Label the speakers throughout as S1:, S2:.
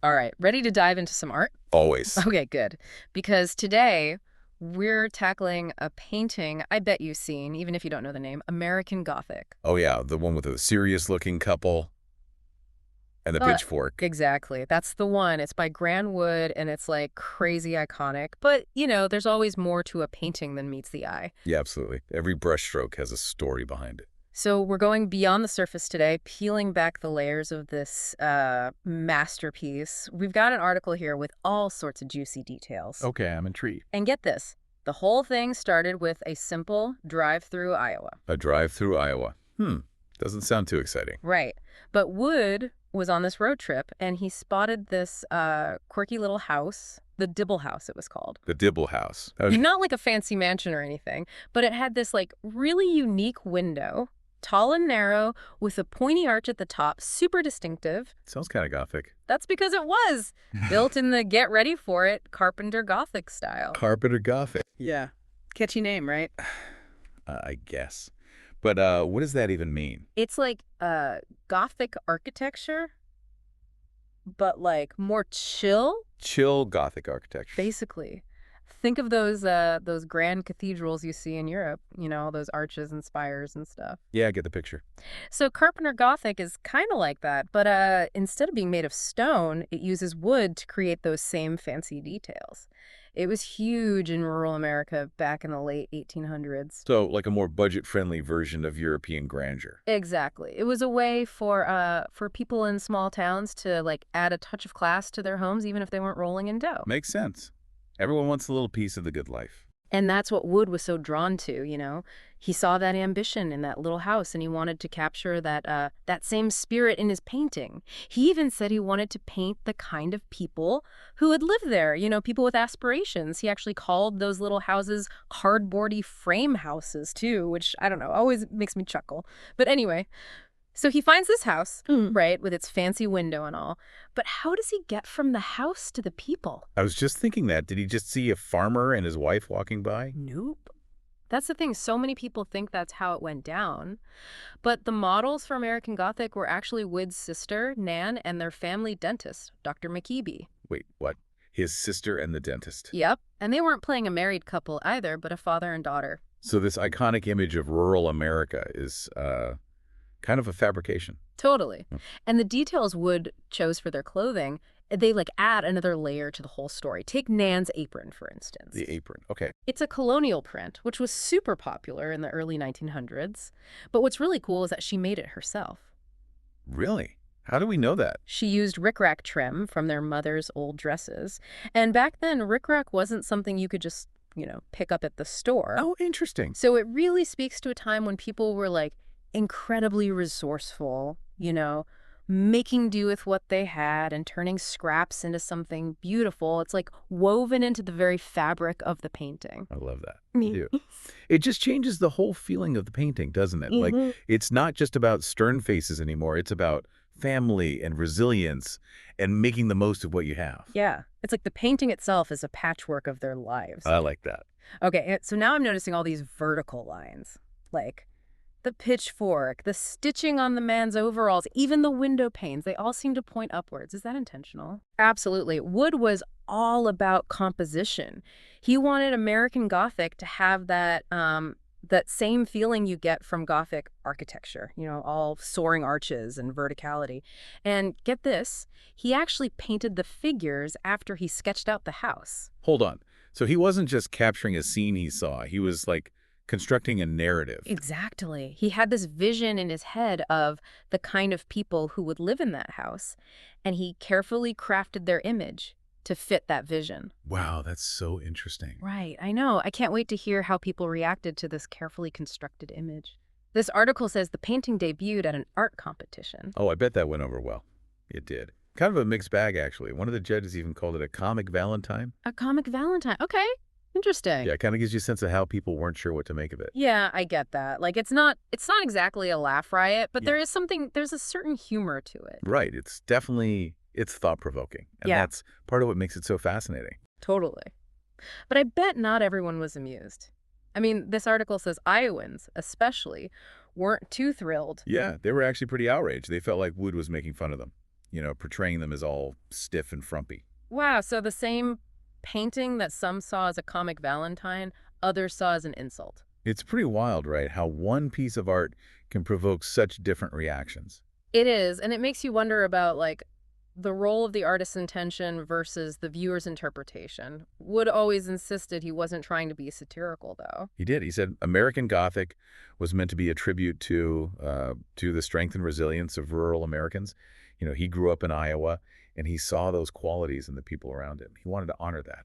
S1: All right, ready to dive into some art?
S2: Always.
S1: Okay, good. Because today we're tackling a painting I bet you've seen, even if you don't know the name, American Gothic.
S2: Oh, yeah, the one with the serious-looking couple and the
S1: Uh,
S2: pitchfork.
S1: exactly. That's the one. It's by Gran Wood and it's like crazy iconic. But, there's always more to a painting than meets the eye.
S2: Yeah, absolutely. Every brushstroke has a story behind it.
S1: So we're going beyond the surface today, peeling back the layers of this masterpiece. We've got an article here with all sorts of juicy details.
S2: Okay, I'm intrigued.
S1: And get this, the whole thing started with a simple drive through Iowa.
S2: A drive through Iowa. Doesn't sound too exciting.
S1: Right. But Wood was on this road trip and he spotted this quirky little house, the Dibble House it was called.
S2: The Dibble House. That was-
S1: Not like a fancy mansion or anything, but it had this like really unique window, tall and narrow, with a pointy arch at the top, super distinctive.
S2: sounds kind of Gothic.
S1: That's because it was built in the get ready for it Carpenter Gothic style.
S2: Carpenter Gothic,
S3: Yeah. Catchy name, right?
S2: I guess. But what does that even mean?
S1: It's like Gothic architecture, but like more chill,
S2: Chill Gothic architecture.
S1: basically. Think of those grand cathedrals you see in Europe, all those arches and spires and stuff.
S2: Yeah, I get the picture.
S1: So Carpenter Gothic is kind of like that, but instead of being made of stone, it uses wood to create those same fancy details. It was huge in rural America back in the late 1800s.
S2: So, like a more budget-friendly version of European grandeur.
S1: Exactly. It was a way for people in small towns to like add a touch of class to their homes, even if they weren't rolling in dough.
S2: Makes sense. Everyone wants a little piece of the good life.
S1: And that's what Wood was so drawn to. He saw that ambition in that little house and he wanted to capture that same spirit in his painting. He even said he wanted to paint the kind of people who would live there, people with aspirations. He actually called those little houses cardboardy frame houses too, which, I don't know, always makes me chuckle. But anyway, so he finds this house, right, with its fancy window and all. But how does he get from the house to the people?
S2: I was just thinking that. Did he just see a farmer and his wife walking by?
S1: Nope. That's the thing. So many people think that's how it went down. But the models for American Gothic were actually Wood's sister, Nan, and their family dentist, Dr. McKeeby.
S2: Wait, what? His sister and the dentist.
S1: Yep. And they weren't playing a married couple either, but a father and daughter.
S2: So this iconic image of rural America is kind of a fabrication.
S1: Totally. And the details Wood chose for their clothing, they like add another layer to the whole story. Take Nan's apron, for instance.
S2: The apron. Okay.
S1: It's a colonial print, which was super popular in the early 1900s. But what's really cool is that she made it herself.
S2: Really? How do we know that?
S1: She used rickrack trim from their mother's old dresses. And back then, rickrack wasn't something you could just, pick up at the store.
S2: Oh, interesting.
S1: So it really speaks to a time when people were like incredibly resourceful, making do with what they had and turning scraps into something beautiful. It's like woven into the very fabric of the painting.
S2: I love that. Me too. It just changes the whole feeling of the painting, doesn't it? Like, it's not just about stern faces anymore. It's about family and resilience and making the most of what you have.
S1: Yeah. It's like the painting itself is a patchwork of their lives.
S2: I like that.
S1: Okay, so now I'm noticing all these vertical lines, like the pitchfork, the stitching on the man's overalls, even the window panes, they all seem to point upwards. Is that intentional? Absolutely. Wood was all about composition. He wanted American Gothic to have that same feeling you get from Gothic architecture, all soaring arches and verticality. And get this, he actually painted the figures after he sketched out the house.
S2: Hold on. So he wasn't just capturing a scene he saw. He was like constructing a narrative.
S1: Exactly. He had this vision in his head of the kind of people who would live in that house, and he carefully crafted their image to fit that vision.
S2: Wow, that's so interesting.
S1: Right, I know. I can't wait to hear how people reacted to this carefully constructed image. This article says the painting debuted at an art competition.
S2: Oh, I bet that went over well. It did. Kind of a mixed bag, actually. One of the judges even called it a comic Valentine.
S1: A comic Valentine. Okay. Interesting.
S2: Yeah, it kind of gives you a sense of how people weren't sure what to make of it.
S1: Yeah, I get that. Like it's not exactly a laugh riot, but
S2: Yeah.
S1: there's a certain humor to it.
S2: Right. It's thought-provoking. And
S1: Yeah.
S2: that's part of what makes it so fascinating.
S1: Totally. But I bet not everyone was amused. I mean, this article says Iowans, especially, weren't too thrilled.
S2: Yeah, they were actually pretty outraged. They felt like Wood was making fun of them. portraying them as all stiff and frumpy.
S1: Wow, so the same painting that some saw as a comic Valentine, others saw as an insult.
S2: It's pretty wild, right, how one piece of art can provoke such different reactions.
S1: It is, and it makes you wonder about, like, the role of the artist's intention versus the viewer's interpretation. Wood always insisted he wasn't trying to be satirical, though.
S2: He did. He said American Gothic was meant to be a tribute to the strength and resilience of rural Americans. He grew up in Iowa, and he saw those qualities in the people around him. He wanted to honor that.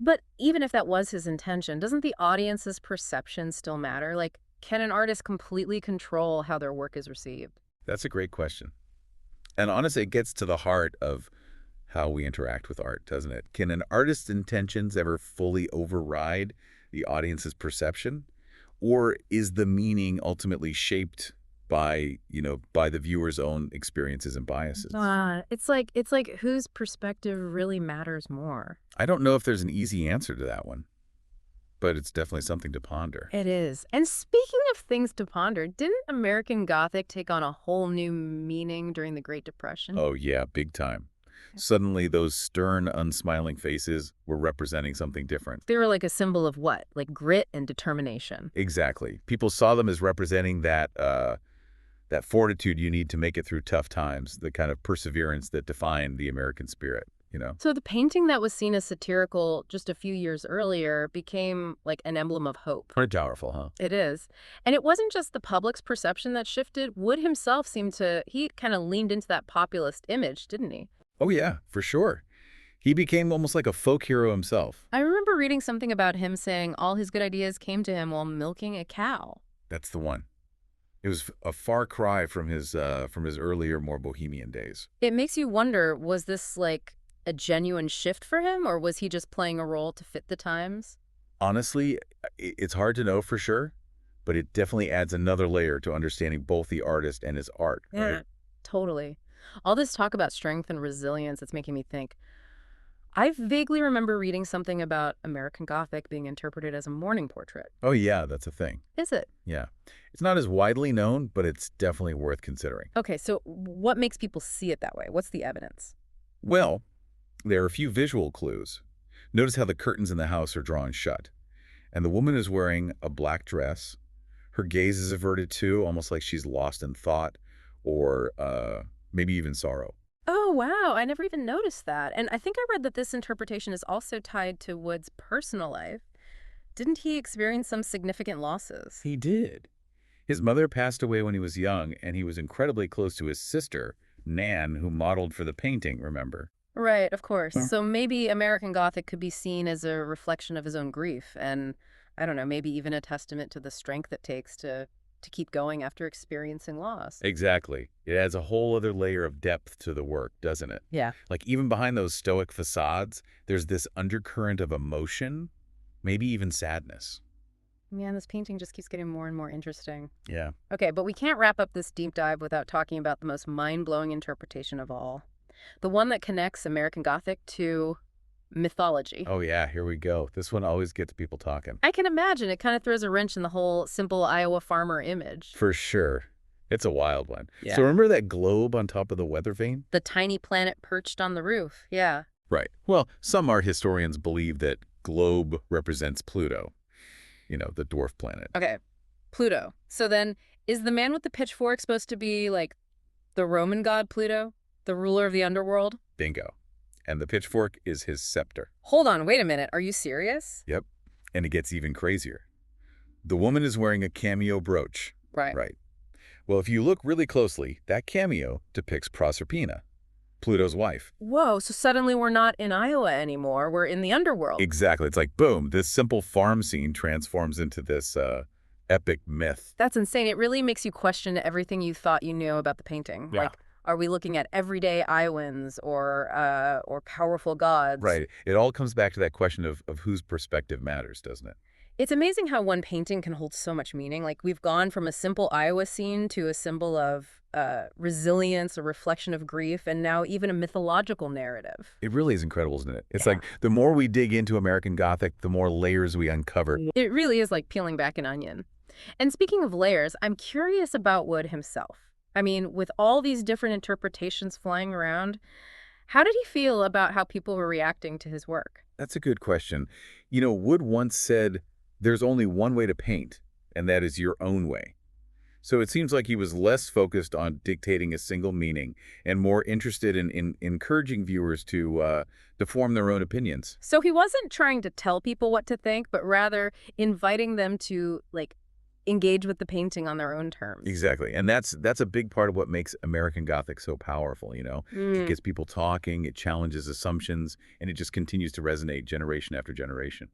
S1: But even if that was his intention, doesn't the audience's perception still matter? Like, can an artist completely control how their work is received?
S2: That's a great question. And honestly, it gets to the heart of how we interact with art, doesn't it? Can an artist's intentions ever fully override the audience's perception? Or is the meaning ultimately shaped by the viewer's own experiences and biases?
S1: It's like whose perspective really matters more.
S2: I don't know if there's an easy answer to that one, but it's definitely something to ponder.
S1: It is. And speaking of things to ponder, didn't American Gothic take on a whole new meaning during the Great Depression?
S2: Oh yeah, big time. Suddenly those stern, unsmiling faces were representing something different.
S1: They were like a symbol of what? Like grit and determination.
S2: Exactly. People saw them as representing that fortitude you need to make it through tough times, the kind of perseverance that defined the American spirit.
S1: So the painting that was seen as satirical just a few years earlier became like an emblem of hope.
S2: Pretty powerful, huh?
S1: It is. And it wasn't just the public's perception that shifted. Wood himself he kind of leaned into that populist image, didn't he?
S2: Oh yeah, for sure. He became almost like a folk hero himself.
S1: I remember reading something about him saying all his good ideas came to him while milking a cow.
S2: That's the one. It was a far cry from his earlier, more bohemian days.
S1: It makes you wonder, was this like a genuine shift for him, or was he just playing a role to fit the times?
S2: Honestly, it's hard to know for sure, but it definitely adds another layer to understanding both the artist and his art.
S1: Yeah,
S2: Right?
S1: totally. All this talk about strength and resilience, it's making me think. I vaguely remember reading something about American Gothic being interpreted as a mourning portrait.
S2: Oh yeah, that's a thing.
S1: Is it?
S2: Yeah. It's not as widely known, but it's definitely worth considering.
S1: Okay, so what makes people see it that way? What's the evidence?
S2: Well, there are a few visual clues. Notice how the curtains in the house are drawn shut. And the woman is wearing a black dress. Her gaze is averted too, almost like she's lost in thought or maybe even sorrow.
S1: Oh, wow. I never even noticed that. And I think I read that this interpretation is also tied to Wood's personal life. Didn't he experience some significant losses?
S2: He did. His mother passed away when he was young, and he was incredibly close to his sister, Nan, who modeled for the painting, remember?
S1: Right, of course.
S2: Yeah.
S1: So maybe American Gothic could be seen as a reflection of his own grief and, I don't know, maybe even a testament to the strength it takes to keep going after experiencing loss.
S2: Exactly. It adds a whole other layer of depth to the work, doesn't it?
S1: Yeah.
S2: Like even behind those stoic facades, there's this undercurrent of emotion, maybe even sadness.
S1: Man, this painting just keeps getting more and more interesting.
S2: Yeah.
S1: Okay, but we can't wrap up this deep dive without talking about the most mind-blowing interpretation of all. The one that connects American Gothic to mythology.
S2: Oh yeah, here we go. This one always gets people talking.
S1: I can imagine it kind of throws a wrench in the whole simple Iowa farmer image.
S2: For sure. It's a wild one.
S1: Yeah.
S2: So remember that globe on top of the weather vane?
S1: The tiny planet perched on the roof. Yeah.
S2: Right. Well, some art historians believe that globe represents Pluto, the dwarf planet.
S1: Okay. Pluto. So then, is the man with the pitchfork supposed to be like the Roman god Pluto? The ruler of the underworld?
S2: Bingo. And the pitchfork is his scepter.
S1: Hold on, wait a minute. Are you serious?
S2: Yep. And it gets even crazier. The woman is wearing a cameo brooch.
S1: Right.
S2: Right. Well, if you look really closely, that cameo depicts Proserpina, Pluto's wife.
S1: Whoa, so suddenly we're not in Iowa anymore. We're in the underworld.
S2: Exactly. It's like, boom, this simple farm scene transforms into this epic myth.
S1: That's insane. It really makes you question everything you thought you knew about the painting.
S2: Yeah.
S1: Like, are we looking at everyday Iowans or powerful gods?
S2: Right. It all comes back to that question of whose perspective matters, doesn't it?
S1: It's amazing how one painting can hold so much meaning. Like, we've gone from a simple Iowa scene to a symbol of resilience, a reflection of grief, and now even a mythological narrative.
S2: It really is incredible, isn't it? It's
S1: Yeah.
S2: like the more we dig into American Gothic, the more layers we uncover.
S1: It really is like peeling back an onion. And speaking of layers, I'm curious about Wood himself. I mean, with all these different interpretations flying around, how did he feel about how people were reacting to his work?
S2: That's a good question. Wood once said, there's only one way to paint, and that is your own way. So it seems like he was less focused on dictating a single meaning and more interested in encouraging viewers to form their own opinions.
S1: So he wasn't trying to tell people what to think, but rather inviting them to, like, engage with the painting on their own terms.
S2: Exactly. And that's a big part of what makes American Gothic so powerful. It gets people talking, it challenges assumptions, and it just continues to resonate generation after generation.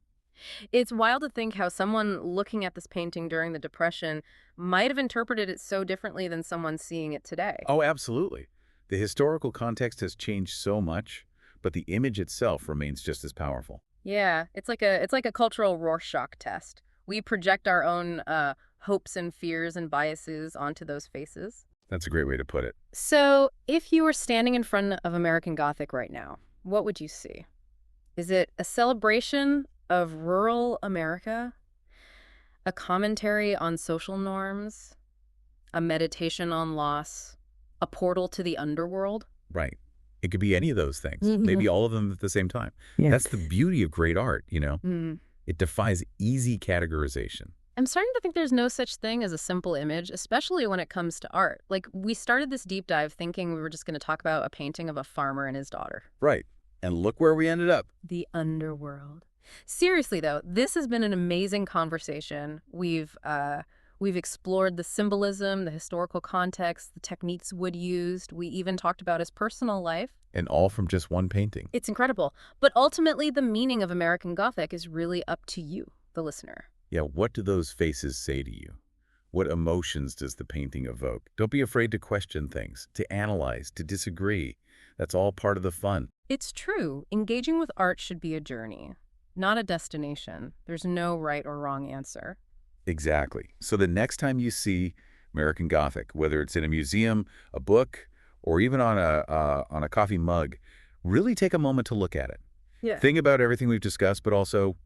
S1: It's wild to think how someone looking at this painting during the Depression might have interpreted it so differently than someone seeing it today.
S2: Oh, absolutely. The historical context has changed so much, but the image itself remains just as powerful.
S1: Yeah, it's like a cultural Rorschach test. We project our own hopes and fears and biases onto those faces.
S2: That's a great way to put it.
S1: So, if you were standing in front of American Gothic right now, what would you see? Is it a celebration of rural America? A commentary on social norms? A meditation on loss? A portal to the underworld?
S2: Right. It could be any of those things, maybe all of them at the same time.
S3: Yeah.
S2: That's the beauty of great art.
S1: Mm.
S2: It defies easy categorization.
S1: I'm starting to think there's no such thing as a simple image, especially when it comes to art. Like, we started this deep dive thinking we were just going to talk about a painting of a farmer and his daughter.
S2: Right. And look where we ended up.
S1: The underworld. Seriously, though, this has been an amazing conversation. We've explored the symbolism, the historical context, the techniques Wood used. We even talked about his personal life.
S2: And all from just one painting.
S1: It's incredible. But ultimately, the meaning of American Gothic is really up to you, the listener.
S2: Yeah, what do those faces say to you? What emotions does the painting evoke? Don't be afraid to question things, to analyze, to disagree. That's all part of the fun.
S1: It's true. Engaging with art should be a journey, not a destination. There's no right or wrong answer.
S2: Exactly. So the next time you see American Gothic, whether it's in a museum, a book, or even on a coffee mug, really take a moment to look at it.
S1: Yeah.
S2: Think about everything we've discussed, but also,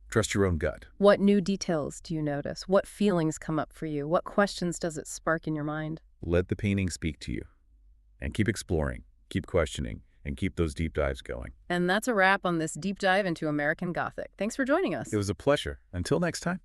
S2: trust your own gut.
S1: What new details do you notice? What feelings come up for you? What questions does it spark in your mind?
S2: Let the painting speak to you. And keep exploring, keep questioning, and keep those deep dives going.
S1: And that's a wrap on this deep dive into American Gothic. Thanks for joining us.
S2: It was a pleasure. Until next time.